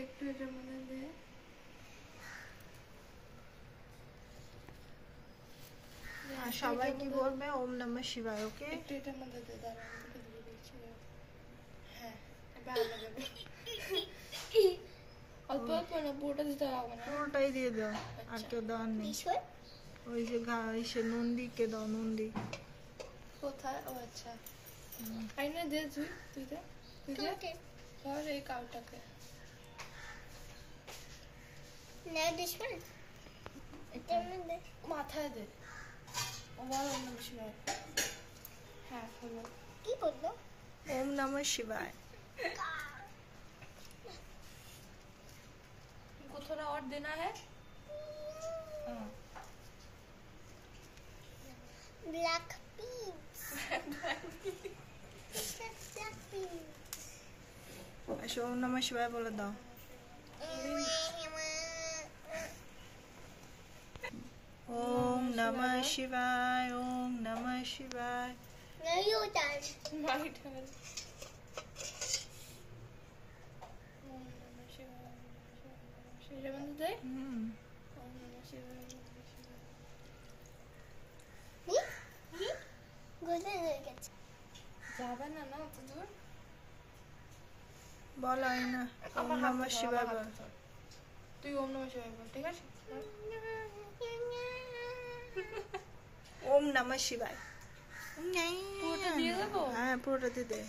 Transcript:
একটু এটার মধ্যে দে। আর সবাই কি বলবে ওম নমঃ শিবায়। ওকে একটু এটার মধ্যে দে, দাঁড়া আমি তোকে দিয়ে দিচ্ছি। হ্যাঁ এবার আলাদা দেবে। অল্প অল্প না, পুরোটা দিতে হবে না। পুরোটাই দিয়ে দাও, আর কেউ দেওয়ার নেই। ওই যে সে নন্দীকে দাও, নন্দী কোথায়? ও আচ্ছা, আইনা দে তুই, তুই দে, তুই দে। ধর এই কাউটাকে মাথায় দে। ও বল ওম নমঃ শিবায়। হ্যাঁ হলো। কি বললো? ওম নমঃ শিবায়। तुमको थोड़ा और देना है। Black pinks. Black pink. আসো ওম নমঃ শিবায় বলে দাও। ওম নমঃ শিবায়, ওম নমঃ শিবায়। No, you done. My turn. ओम नमः शिवाय, शिवाय बंद दे। ओम नमः शिवाय, গোলে হয়ে গেছে। যাবে না না অত দূর। বল আইনা ওম নমঃ শিবায় বল। তুই ওম নমঃ শিবায় বল, ঠিক আছে? ওম নমঃ শিবায়। পুরোটা দিয়ে দেবো? হ্যাঁ পুরোটা দিয়ে দে।